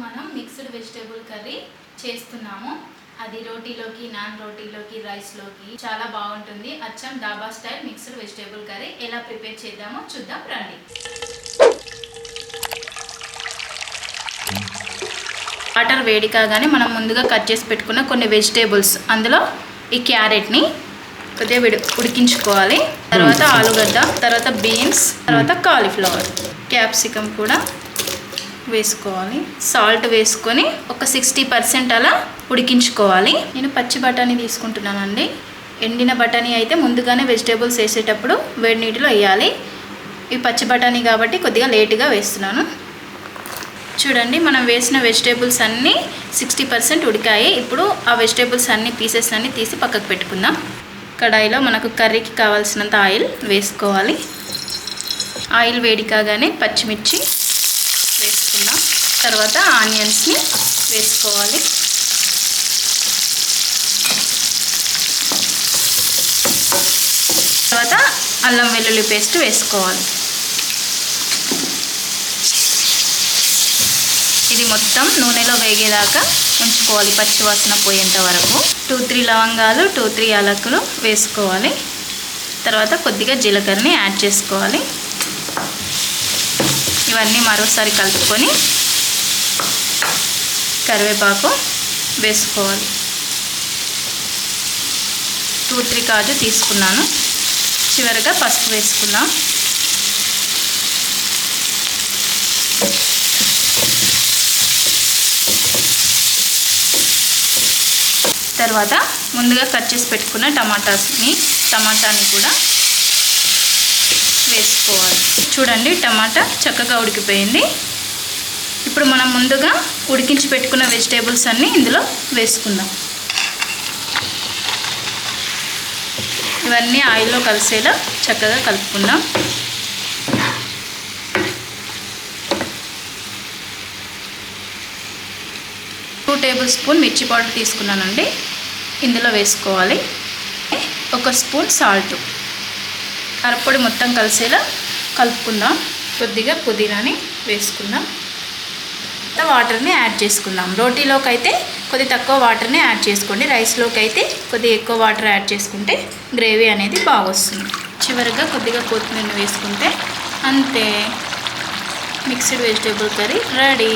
మనం mixed vegetable curry చేస్తున్నాము. అది రోటీలోకి, నాన్ రోటీలోకి, రైస్లోకి చాలా బాగుంటుంది. అచ్చం డాబా స్టైల్ మిక్స్డ్ వెజిటేబుల్ కర్రీ ఎలా ప్రిపేర్ చేద్దామో చూద్దాం రండి. వాటర్ వేడి కాగానే మనం ముందుగా కట్ చేసి పెట్టుకున్న కొన్ని వెజిటేబుల్స్, అందులో ఈ క్యారెట్ని కొద్దిగా ఉడికించుకోవాలి. తర్వాత ఆలుగడ్డ, తర్వాత బీన్స్, తర్వాత కాలీఫ్లవర్, క్యాప్సికమ్ కూడా వేసుకోవాలి. సాల్ట్ వేసుకొని ఒక 60% అలా ఉడికించుకోవాలి. నేను పచ్చి బఠానీ తీసుకుంటున్నానండి. ఎండిన బఠానీ అయితే ముందుగానే వెజిటేబుల్స్ వేసేటప్పుడు వేడి నీటిలో వేయాలి. ఇవి పచ్చి బఠానీ కాబట్టి కొద్దిగా లేటుగా వేస్తున్నాను. చూడండి, మనం వేసిన వెజిటేబుల్స్ అన్నీ 60% ఉడికాయి. ఇప్పుడు ఆ వెజిటేబుల్స్ అన్ని పీసెస్ అన్నీ తీసి పక్కకు పెట్టుకుందాం. కడాయిలో మనకు కర్రీకి కావాల్సినంత ఆయిల్ వేసుకోవాలి. ఆయిల్ వేడి కాగానే పచ్చిమిర్చి వేసుకుందాం. తర్వాత ఆనియన్స్ని వేసుకోవాలి. తర్వాత అల్లం వెల్లుల్లి పేస్ట్ వేసుకోవాలి. ఇది మొత్తం నూనెలో వేగేదాకా ఉంచుకోవాలి, పచ్చివాసన పోయేంత వరకు. 2-3 లవంగాలు, 2-3 యాలకులు వేసుకోవాలి. తర్వాత కొద్దిగా జీలకర్రని యాడ్ చేసుకోవాలి. ఇవన్నీ మరోసారి కలుపుకొని కరివేపాకు వేసుకోవాలి. 2-3 కాజు తీసుకున్నాను. చివరిగా పసుపు వేసుకుందాం. తర్వాత ముందుగా కట్ చేసి పెట్టుకున్న టమాటాని కూడా వేసుకోవాలి. చూడండి, టమాటా చక్కగా ఉడికిపోయింది. ఇప్పుడు మనం ముందుగా ఉడికించి పెట్టుకున్న వెజిటేబుల్స్ అన్నీ ఇందులో వేసుకుందాం. ఇవన్నీ ఆయిల్లో కలిసేలా చక్కగా కలుపుకుందాం. టేబుల్ స్పూన్ మిర్చి పౌడర్ తీసుకున్నానండి, ఇందులో వేసుకోవాలి. 1 స్పూన్ సాల్ట్, కారపొడి మొత్తం కలిసేలా కలుపుకుందాం. కొద్దిగా పుదీనాని వేసుకుందాం. వాటర్ని యాడ్ చేసుకుందాం. రోటీలోకి అయితే కొద్ది తక్కువ వాటర్ని యాడ్ చేసుకోండి. రైస్లోకి అయితే కొద్దిగా ఎక్కువ వాటర్ యాడ్ చేసుకుంటే గ్రేవీ అనేది బాగా వస్తుంది. చివరిగా కొద్దిగా కొత్తిమీర వేసుకుంటే అంతే, మిక్స్డ్ వెజిటేబుల్ కర్రీ రెడీ.